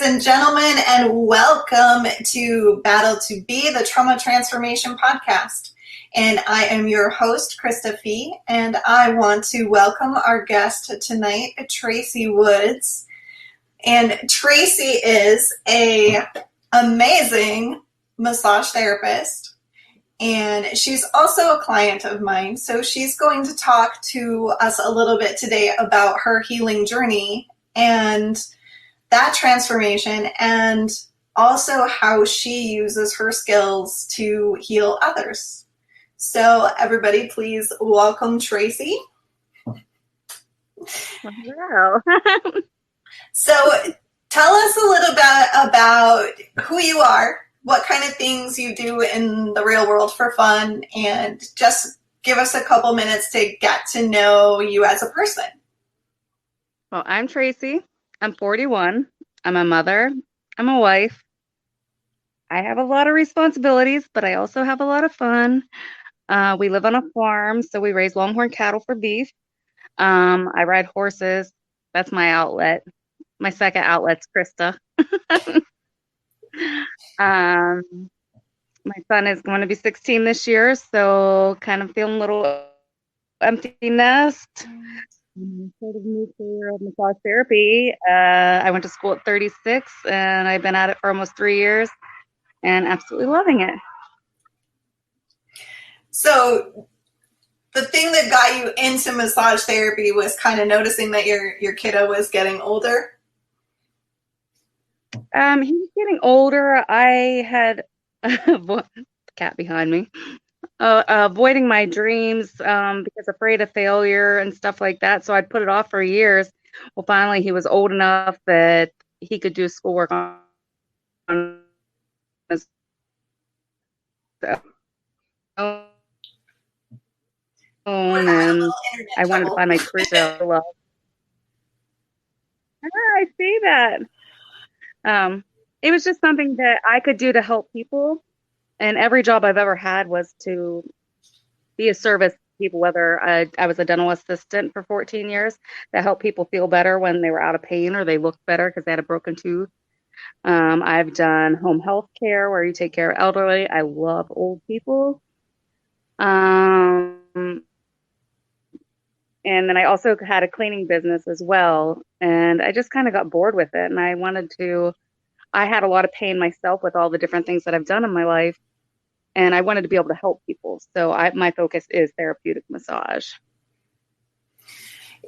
and gentlemen, and welcome to Battle2be, the Trauma Transformation Podcast. And I am your host, Battle2be, and I want to welcome our guest tonight, Tracey Woods. And Tracey is an amazing massage therapist, and she's also a client of mine. So she's going to talk to us a little bit today about her healing journey and that transformation, and also how she uses her skills to heal others. So everybody, please welcome Tracey. Hello. So tell us a little bit about who you are, what kind of things you do in the real world for fun, and just give us a couple minutes to get to know you as a person. Well, I'm Tracey. I'm 41. I'm a mother. I'm a wife. I have a lot of responsibilities, but I also have a lot of fun. We live on a farm, so we raise longhorn cattle for beef. I ride horses. That's my outlet. My second outlet's Krista. My son is going to be 16 this year, so kind of feeling a little empty nest. Sort of new career of massage therapy. I went to school at 36, and I've been at it for almost 3 years, and absolutely loving it. So the thing that got you into massage therapy was kind of noticing that your kiddo was getting older. He was getting older. I had the cat behind me. Avoiding my dreams because afraid of failure and stuff like that. So I'd put it off for years. Well, finally, he was old enough that he could do schoolwork on his own, and I wanted to find my career. So, I see that. It was just something that I could do to help people. And every job I've ever had was to be a service to people, whether I was a dental assistant for 14 years that helped people feel better when they were out of pain or they looked better because they had a broken tooth. I've done home health care where you take care of elderly. I love old people. And then I also had a cleaning business as well. And I just kind of got bored with it. And I had a lot of pain myself with all the different things that I've done in my life. And I wanted to be able to help people. So my focus is therapeutic massage.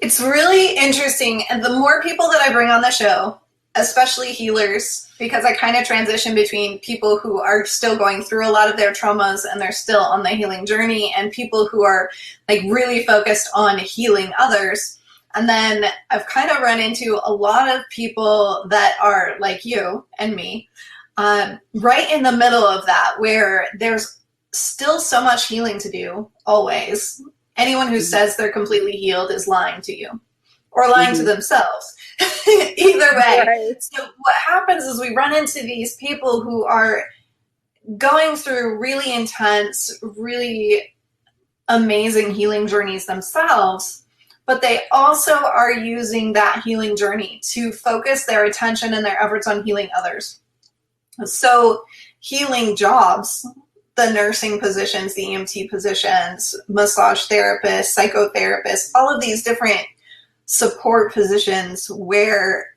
It's really interesting. And the more people that I bring on the show, especially healers, because I kind of transition between people who are still going through a lot of their traumas and they're still on the healing journey, and people who are like really focused on healing others. And then I've kind of run into a lot of people that are like you and me, right in the middle of that, where there's still so much healing to do, always. Anyone who says they're completely healed is lying to you or lying to themselves. Either way. Right. So what happens is we run into these people who are going through really intense, really amazing healing journeys themselves, but they also are using that healing journey to focus their attention and their efforts on healing others. So healing jobs, the nursing positions, the EMT positions, massage therapists, psychotherapists, all of these different support positions where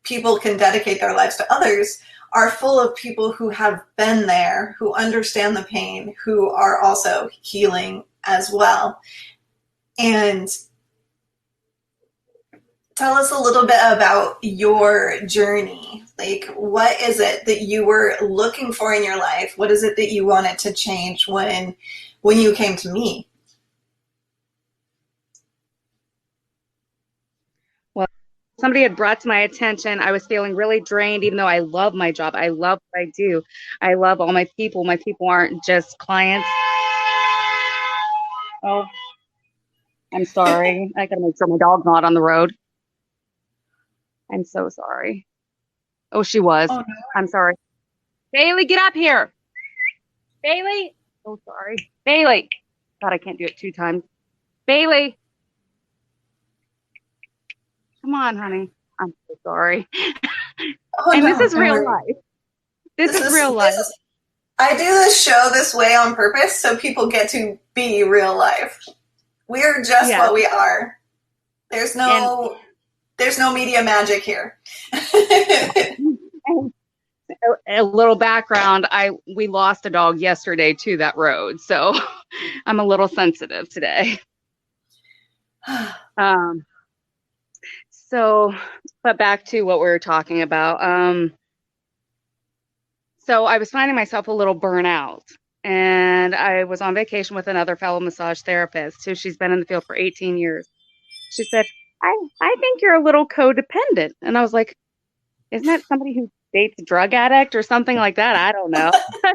people can dedicate their lives to others are full of people who have been there, who understand the pain, who are also healing as well. And tell us a little bit about your journey. Like, what is it that you were looking for in your life? What is it that you wanted to change when you came to me? Well, somebody had brought to my attention, I was feeling really drained, even though I love my job. I love what I do. I love all my people. My people aren't just clients. Oh, I'm sorry. I gotta make sure my dog's not on the road. I'm so sorry. Oh, she was. Oh, no. I'm sorry. Bailey, get up here. Bailey. Oh, sorry. Bailey. God, I can't do it 2 times. Bailey. Come on, honey. I'm so sorry. Oh And this no, is don't real worry. life. This This is is real this life. is I do this show this way on purpose so people get to be real life. We're just Yes. what we are. There's And, no there's no media magic here. and a little background, I we lost a dog yesterday to that road. So I'm a little sensitive today. Um, so, but back to what we were talking about. So I was finding myself a little burnout, and I was on vacation with another fellow massage therapist who she's been in the field for 18 years. She said, I think you're a little codependent. And I was like, isn't that somebody who dates a drug addict or something like that? I don't know.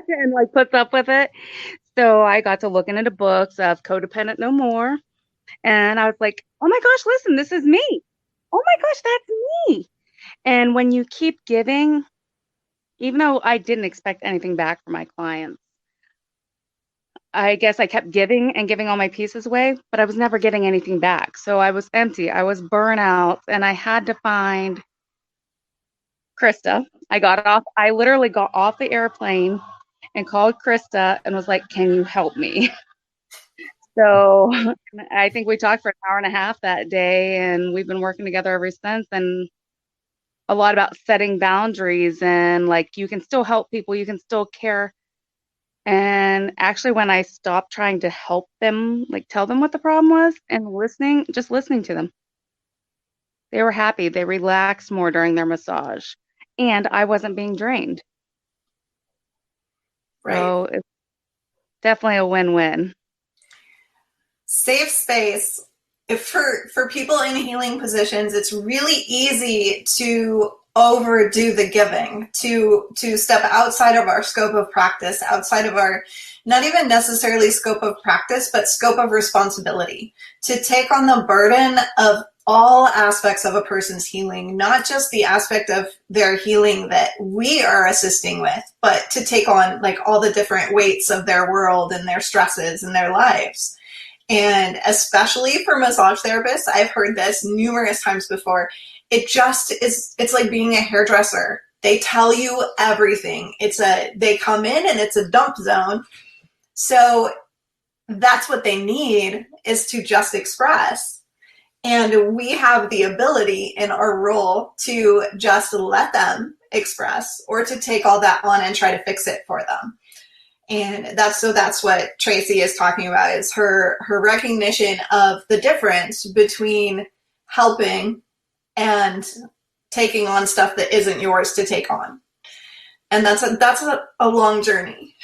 And like puts up with it. So I got to looking into books of Codependent No More. And I was like, oh my gosh, listen, this is me. Oh my gosh, that's me. And when you keep giving, even though I didn't expect anything back from my clients, I guess I kept giving and giving all my pieces away, but I was never getting anything back. So I was empty. I was burnt out, and I had to find Krista. I literally got off the airplane and called Krista and was like, can you help me? So I think we talked for an hour and a half that day, and we've been working together ever since. And a lot about setting boundaries and like you can still help people, you can still care. And actually, when I stopped trying to help them, like tell them what the problem was and listening, just listening to them, they were happy. They relaxed more during their massage. And I wasn't being drained. Right. So it's definitely a win-win. Safe space. If for people in healing positions, it's really easy to overdo the giving, to step outside of our scope of practice, outside of our not even necessarily scope of practice, but scope of responsibility, to take on the burden of all aspects of a person's healing, not just the aspect of their healing that we are assisting with, but to take on like all the different weights of their world and their stresses and their lives. And especially for massage therapists, I've heard this numerous times before. It just is, it's like being a hairdresser. They tell you everything. They come in and it's a dump zone. So that's what they need, is to just express. And we have the ability in our role to just let them express or to take all that on and try to fix it for them. And that's what Tracey is talking about, is her recognition of the difference between helping and taking on stuff that isn't yours to take on. And that's a long journey.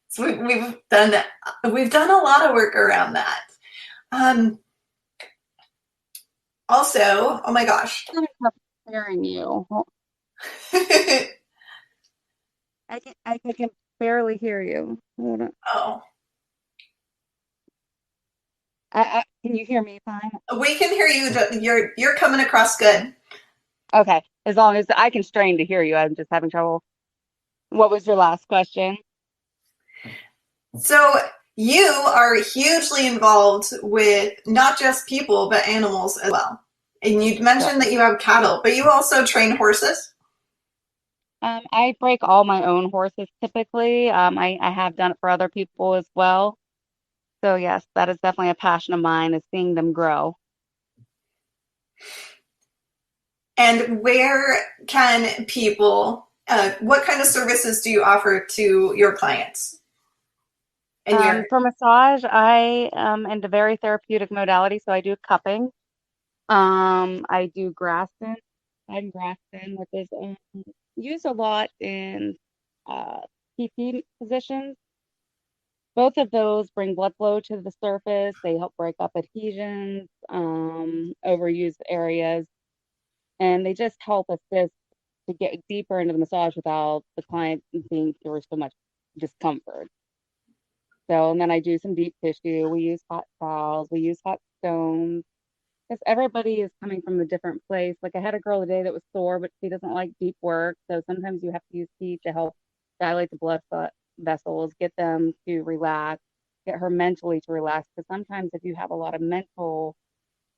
So we've done a lot of work around that. Um, Also, oh my gosh. I'm hearing you. I can barely hear you. Hold on. Oh, Can you hear me fine? we can hear you. You're coming across good. Okay. As long as I can strain to hear you, I'm just having trouble. What was your last question? So you are hugely involved with not just people, but animals as well. And you Sure. mentioned that you have cattle, but you also train horses. I break all my own horses typically. I have done it for other people as well. So yes, that is definitely a passion of mine, is seeing them grow. And where can what kind of services do you offer to your clients? And your For massage, I am into very therapeutic modality, so I do cupping. I do Graston. I'm Graston, which is used a lot in uh, PP positions. Both of those bring blood flow to the surface. They help break up adhesions, overused areas, and they just help assist to get deeper into the massage without the client being through so much discomfort. So, and then I do some deep tissue. We use hot towels. We use hot stones. Because everybody is coming from a different place. Like I had a girl today that was sore, but she doesn't like deep work. So sometimes you have to use heat to help dilate the vessels, get them to relax, get her mentally to relax. Because sometimes if you have a lot of mental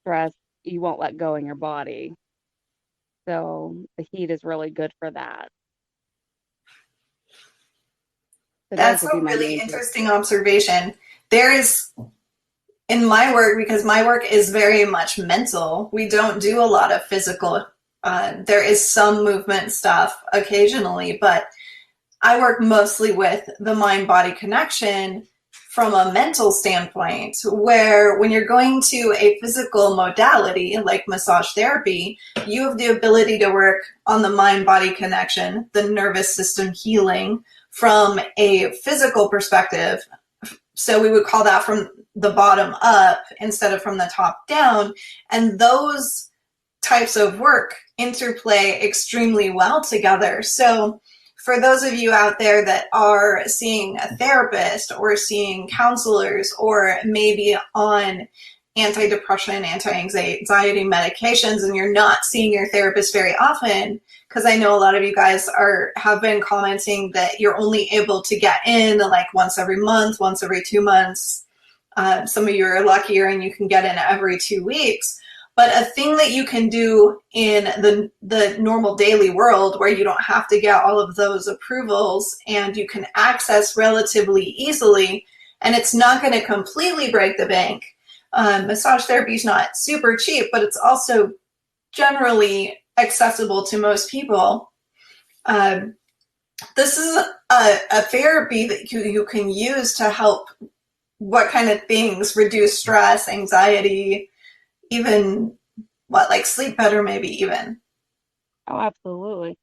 stress, you won't let go in your body. So the heat is really good for that. So those That's would be a my really main tips. interesting observation. There is, in my work, because my work is very much mental, we don't do a lot of physical. There is some movement stuff occasionally, but I work mostly with the mind body connection from a mental standpoint, where when you're going to a physical modality like massage therapy, you have the ability to work on the mind body connection, the nervous system healing from a physical perspective. So we would call that from the bottom up instead of from the top down. And those types of work interplay extremely well together. So for those of you out there that are seeing a therapist or seeing counselors or maybe on antidepressant, anti-anxiety medications, and you're not seeing your therapist very often, because I know a lot of you guys have been commenting that you're only able to get in like once every month, once every 2 months. Some of you are luckier and you can get in every 2 weeks. But a thing that you can do in the normal daily world where you don't have to get all of those approvals and you can access relatively easily, and it's not going to completely break the bank. Massage therapy is not super cheap, but it's also generally accessible to most people. This is a therapy that you can use to help what kind of things reduce stress, anxiety, even like sleep better, maybe even. Oh, absolutely.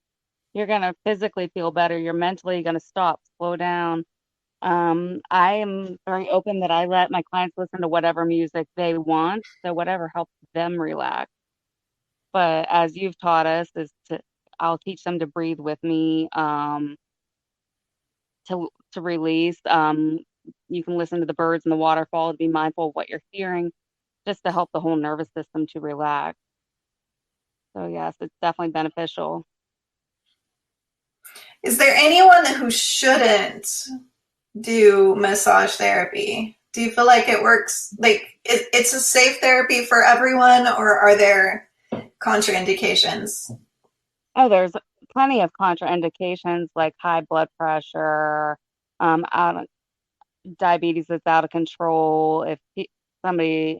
You're going to physically feel better. You're mentally going to stop, slow down. I am very open that I let my clients listen to whatever music they want, so whatever helps them relax. But as you've taught us, I'll teach them to breathe with me, to release. You can listen to the birds and the waterfall to be mindful of what you're hearing, just to help the whole nervous system to relax. So yes, it's definitely beneficial. Is there anyone who shouldn't do massage therapy? Do you feel like it works? Like it's a safe therapy for everyone, or are there contraindications? Oh, there's plenty of contraindications like high blood pressure, out diabetes that's out of control. Somebody,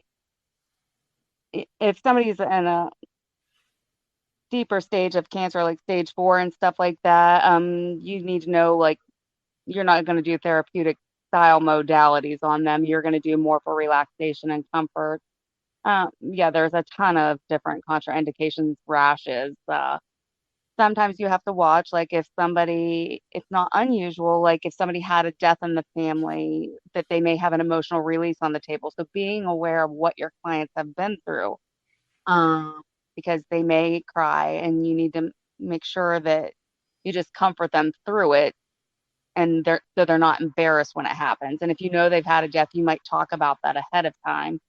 if somebody's in a deeper stage of cancer, like stage 4 and stuff like that, you need to know like you're not going to do therapeutic style modalities on them. You're going to do more for relaxation and comfort. Yeah, there's a ton of different contraindications, rashes. Sometimes you have to watch, like if somebody, it's not unusual, like if somebody had a death in the family, that they may have an emotional release on the table. So being aware of what your clients have been through, um, because they may cry and you need to make sure that you just comfort them through it and they're not embarrassed when it happens. And if you know they've had a death, you might talk about that ahead of time.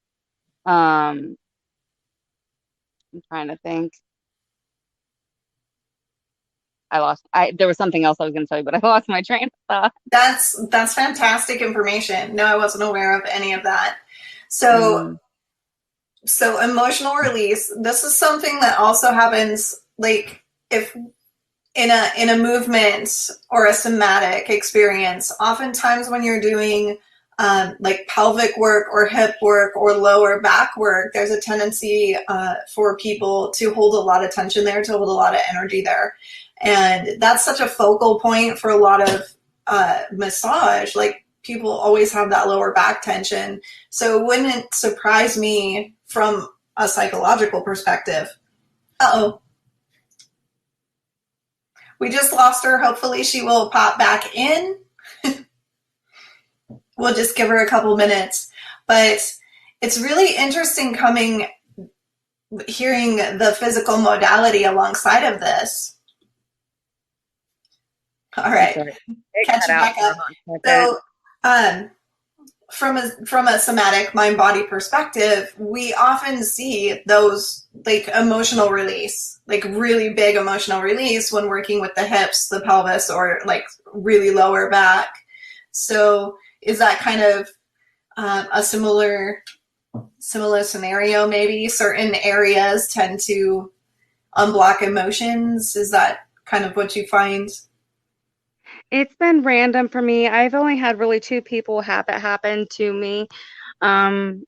Um, I'm trying to think. There was something else I was going to tell you, but I lost my train of thought. That's fantastic information. No, I wasn't aware of any of that. So Mm, so emotional release, this is something that also happens like if in a movement or a somatic experience, oftentimes when you're doing like pelvic work or hip work or lower back work, there's a tendency for people to hold a lot of tension there, to hold a lot of energy there. And that's such a focal point for a lot of massage. Like people always have that lower back tension. So it wouldn't surprise me from a psychological perspective. Uh-oh. We just lost her. Hopefully she will pop back in. We'll just give her a couple minutes. But it's really interesting hearing the physical modality alongside of this. All I'm right, sorry. It cut catching out back for a up. hot second. So, from a somatic mind body perspective, we often see those like emotional release, like really big emotional release when working with the hips, the pelvis, or like really lower back. So, is that kind of a similar scenario? Maybe certain areas tend to unblock emotions? Is that kind of what you find? It's been random for me. I've only had really two people have it happen to me. And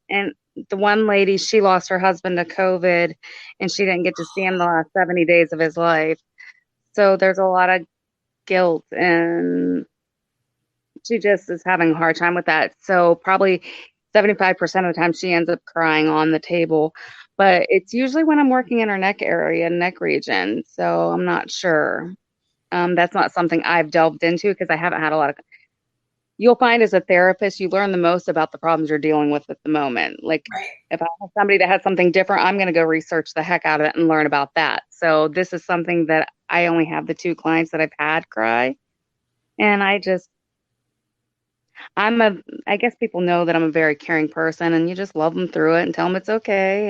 the one lady, she lost her husband to COVID and she didn't get to see him the last 70 days of his life. So there's a lot of guilt and she just is having a hard time with that. So probably 75% of the time she ends up crying on the table. But it's usually when I'm working in her neck area, neck region. So I'm not sure. That's not something I've delved into because I haven't had a lot of. You'll find as a therapist, you learn the most about the problems you're dealing with at the moment. Like Right. if I have somebody that has something different, I'm going to go research the heck out of it and learn about that. So this is something that I only have the two clients that I've had cry. And I guess people know that I'm a very caring person and you just love them through it and tell them it's okay.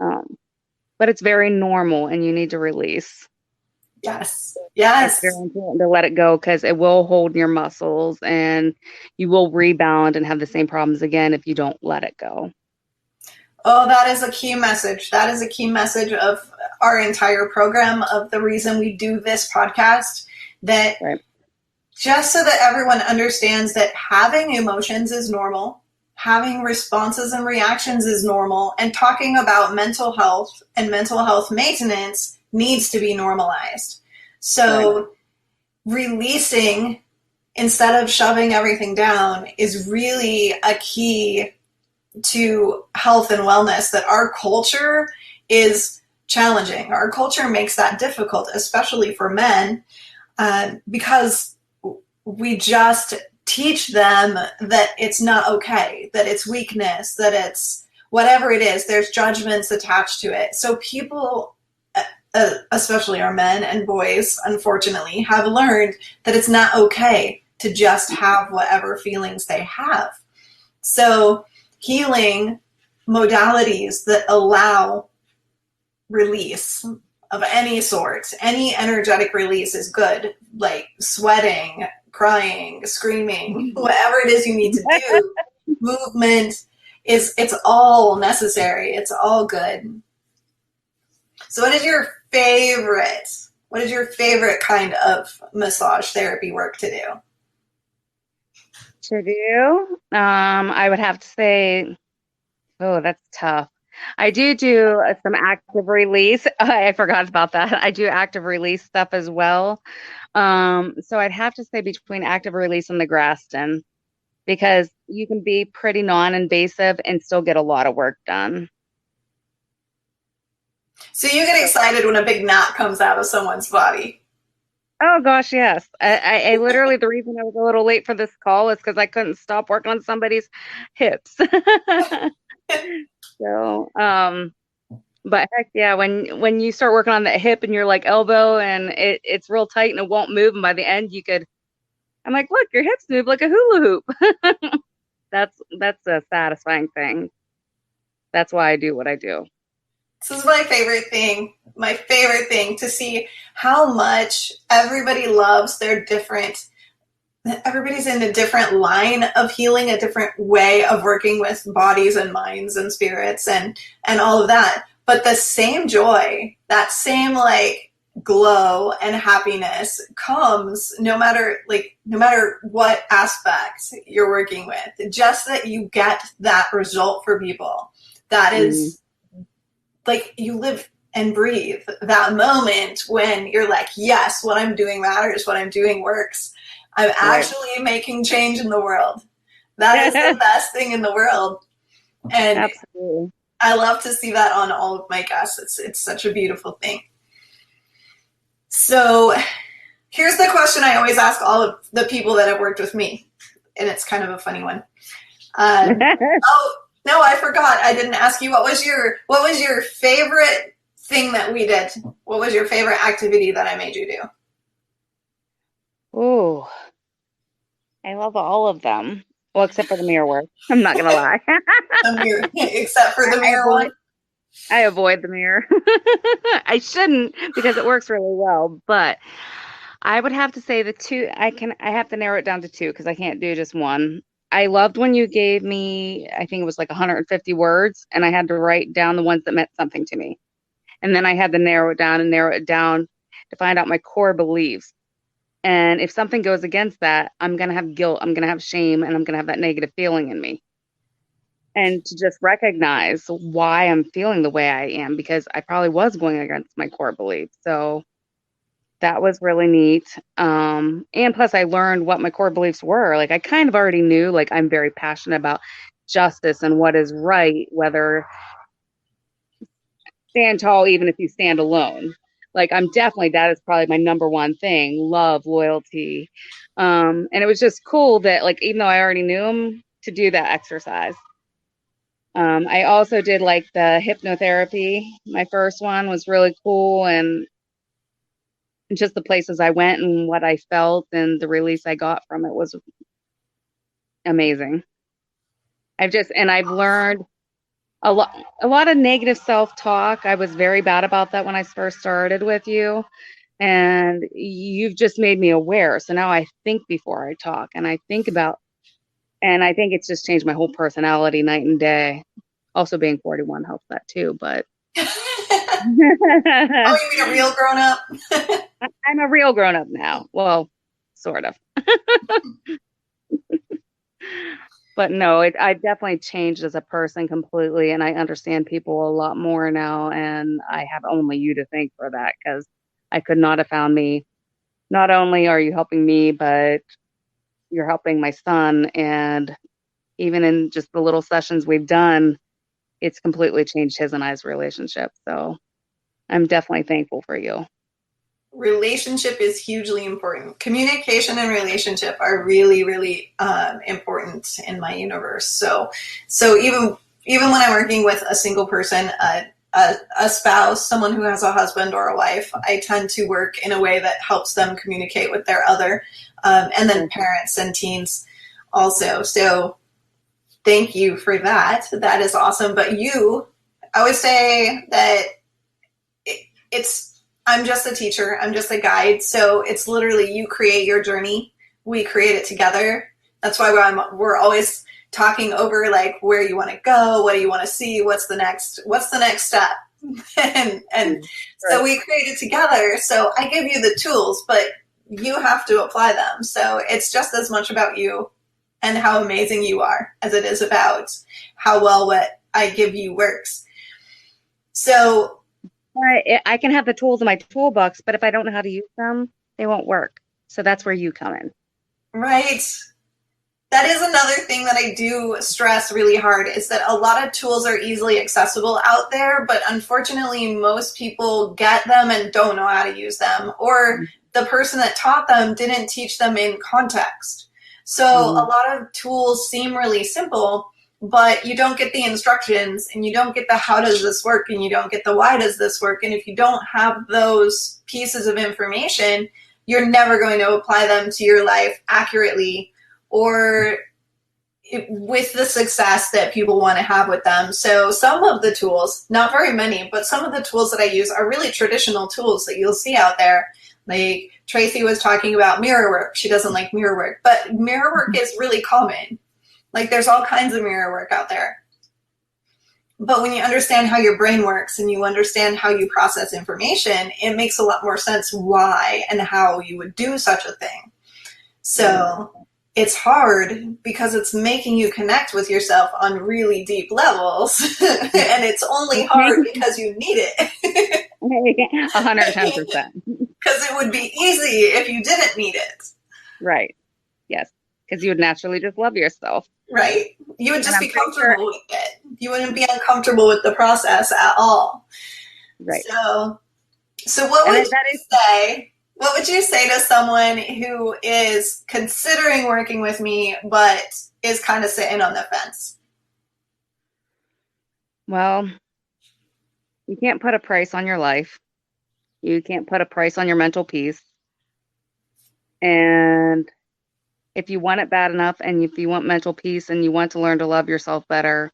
Um, but it's very normal and you need to release. Yes. It's very Yes. important to let it go because it will hold your muscles and you will rebound and have the same problems again if you don't let it go. Oh, that is a key message. That is a key message of our entire program, of the reason we do this podcast, that Right. just so that everyone understands that having emotions is normal, having responses and reactions is normal, and talking about mental health and mental health maintenance needs to be normalized. Right. So releasing instead of shoving everything down is really a key to health and wellness, that our culture is challenging. Our culture makes that difficult, especially for men, because we just teach them that it's not okay, that it's weakness, that it's whatever it is, there's judgments attached to it. So people, especially our men and boys, unfortunately, have learned that it's not okay to just have whatever feelings they have. So healing modalities that allow release of any sort, any energetic release is good, like sweating, crying, screaming, whatever it is you need to do. Movement it's all necessary. It's all good. So what is your favorite kind of massage therapy work to do? To do, I would have to say, oh, that's tough. I do some active release. I forgot about that. I do active release stuff as well. So I'd have to say between active release and the Graston because you can be pretty non-invasive and still get a lot of work done. So you get excited when a big knot comes out of someone's body. Oh gosh, yes. I literally the reason I was a little late for this call is because I couldn't stop working on somebody's hips. So, but heck yeah, when you start working on that hip and you're like elbow and it's real tight and it won't move, and by the end I'm like, look, your hips move like a hula hoop. That's a satisfying thing. That's why I do what I do. This is my favorite thing. My favorite thing to see how much everybody loves their different. Everybody's in a different line of healing, a different way of working with bodies and minds and spirits and all of that. But the same joy, that same like glow and happiness comes no matter what aspect you're working with. Just that you get that result for people. That Mm, is like you live and breathe that moment when you're like, yes, what I'm doing matters, what I'm doing works. I'm right. actually making change in the world. That is the best thing in the world. And Absolutely. I love to see that on all of my guests. It's such a beautiful thing. So here's the question I always ask all of the people that have worked with me, and it's kind of a funny one. Oh no, I forgot. I didn't ask you what was your favorite thing that we did? What was your favorite activity that I made you do? Ooh, I love all of them. Well, except for the mirror work. I'm not gonna lie. The mirror, except for the I mirror avoid one. I avoid the mirror. I shouldn't because it works really well, but I would have to say the two I have to narrow it down to two because I can't do just one. I loved when you gave me, I think it was like 150 words, and I had to write down the ones that meant something to me. And then I had to narrow it down to find out my core beliefs. And if something goes against that, I'm going to have guilt, I'm going to have shame, and I'm going to have that negative feeling in me. And to just recognize why I'm feeling the way I am, because I probably was going against my core beliefs. So that was really neat. And plus, I learned what my core beliefs were. Like, I kind of already knew, like, I'm very passionate about justice and what is right, whether stand tall, even if you stand alone. Like, that is probably my number one thing, love, loyalty. And it was just cool that, like, even though I already knew them, to do that exercise. I also did like the hypnotherapy. My first one was really cool, and just the places I went and what I felt and the release I got from it was amazing. I've learned a lot of negative self-talk. I was very bad about that when I first started with you, and you've just made me aware. So now I think before I talk, and I think about, and I think it's just changed my whole personality night and day. Also, being 41 helps that too, but Oh, you mean a real grown up? I'm a real grown up now. Well, sort of. But no, I definitely changed as a person completely, and I understand people a lot more now. And I have only you to thank for that, because I could not have found me. Not only are you helping me, but you're helping my son. And even in just the little sessions we've done, it's completely changed his and I's relationship. So I'm definitely thankful for you. Relationship is hugely important. Communication and relationship are really, really important in my universe. So even when I'm working with a single person, a spouse, someone who has a husband or a wife, I tend to work in a way that helps them communicate with their other, and then parents and teens also. So thank you for that. That is awesome. But I would say that it's I'm just a teacher. I'm just a guide. So it's literally you create your journey. We create it together. That's why we're always talking over like where you want to go, what do you want to see, what's the next step, and so we create it together. So I give you the tools, but you have to apply them. So it's just as much about you and how amazing you are as it is about how well what I give you works. So I can have the tools in my toolbox, but if I don't know how to use them, they won't work. So that's where you come in. Right. That is another thing that I do stress really hard, is that a lot of tools are easily accessible out there, but unfortunately most people get them and don't know how to use them, or the person that taught them didn't teach them in context. So a lot of tools seem really simple, but you don't get the instructions, and you don't get the how does this work, and you don't get the why does this work. And if you don't have those pieces of information, you're never going to apply them to your life accurately or with the success that people want to have with them. So some of the tools, not very many, but some of the tools that I use are really traditional tools that you'll see out there. Like Tracey was talking about mirror work. She doesn't like mirror work, but mirror work is really common. Like there's all kinds of mirror work out there. But when you understand how your brain works and you understand how you process information, it makes a lot more sense why and how you would do such a thing. So it's hard because it's making you connect with yourself on really deep levels. And it's only hard because you need it. 110%. Because it would be easy if you didn't need it. Right. Yes. Because you would naturally just love yourself. Right? You would just be comfortable with it. You wouldn't be uncomfortable with the process at all. Right. So what would you say? What would you say to someone who is considering working with me but is kind of sitting on the fence? Well, you can't put a price on your life. You can't put a price on your mental peace. And if you want it bad enough, and if you want mental peace and you want to learn to love yourself better,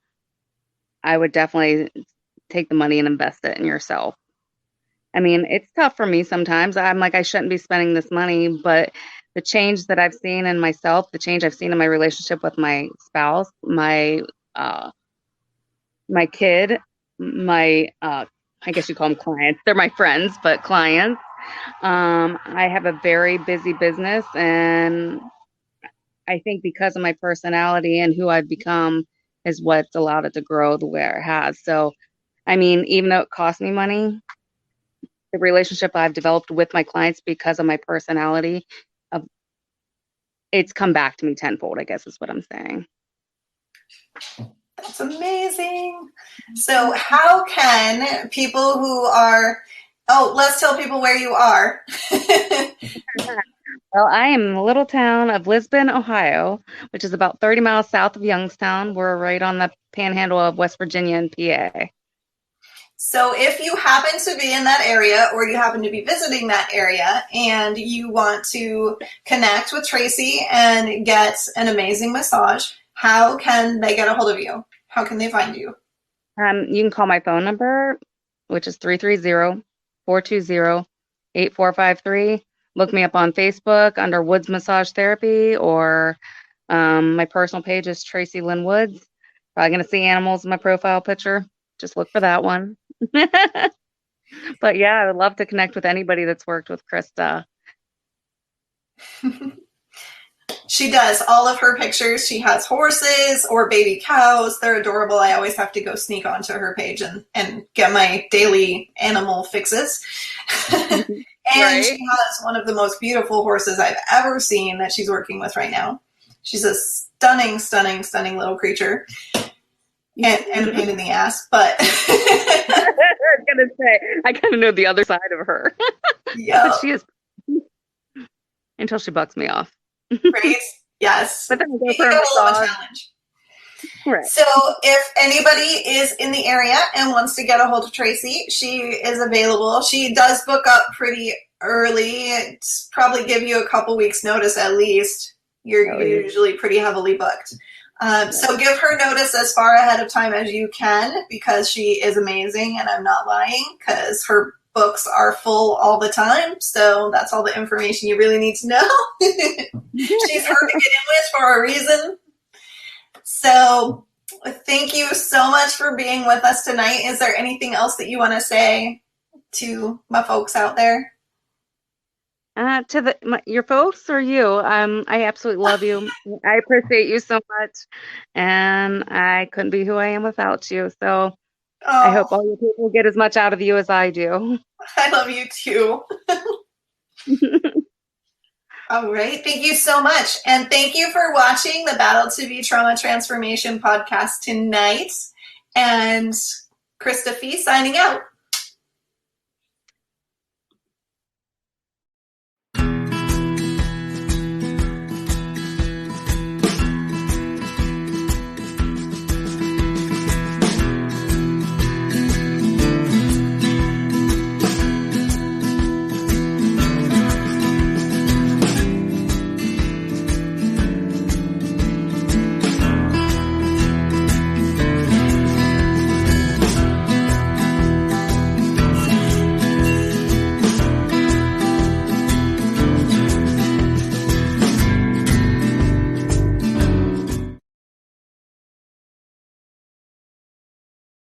I would definitely take the money and invest it in yourself. I mean, it's tough for me sometimes. I'm like, I shouldn't be spending this money, but the change that I've seen in myself, the change I've seen in my relationship with my spouse, my kid, my I guess you call them clients. They're my friends, but clients. I have a very busy business, and I think because of my personality and who I've become is what's allowed it to grow the way it has. So, I mean, even though it costs me money, the relationship I've developed with my clients because of my personality, of it's come back to me tenfold, I guess is what I'm saying. That's amazing. So how can people who are, let's tell people where you are. Well, I am in the little town of Lisbon, Ohio, which is about 30 miles south of Youngstown. We're right on the panhandle of West Virginia and PA. So if you happen to be in that area or you happen to be visiting that area and you want to connect with Tracey and get an amazing massage, how can they get a hold of you? How can they find you? You can call my phone number, which is 330-420-8453. Look me up on Facebook under Woods Massage Therapy, or my personal page is Tracey Lynn Woods. Probably going to see animals in my profile picture. Just look for that one. But yeah, I would love to connect with anybody that's worked with Krista. She does all of her pictures. She has horses or baby cows. They're adorable. I always have to go sneak onto her page and get my daily animal fixes. And Right. she has one of the most beautiful horses I've ever seen that she's working with right now. She's a stunning, stunning, stunning little creature. And a pain in the ass, but I was gonna say, I kind of know the other side of her. yeah, But she is until she bucks me off. right? Yes. But then I go You for a gotta love a massage. challenge. Right. So if anybody is in the area and wants to get a hold of Tracey, she is available. She does book up pretty early. It's probably give you a couple weeks notice at least. You're usually pretty heavily booked. So give her notice as far ahead of time as you can, because she is amazing, and I'm not lying, because her books are full all the time. So that's all the information you really need to know. She's hard to get in with for a reason. So thank you so much for being with us tonight. Is there anything else that you want to say to my folks out there? To your folks or you, I absolutely love you. I appreciate you so much, and I couldn't be who I am without you. So I hope all your people get as much out of you as I do. I love you too. All right. Thank you so much. And thank you for watching the Battle2be Trauma Transformation podcast tonight. And Krista Fee signing out.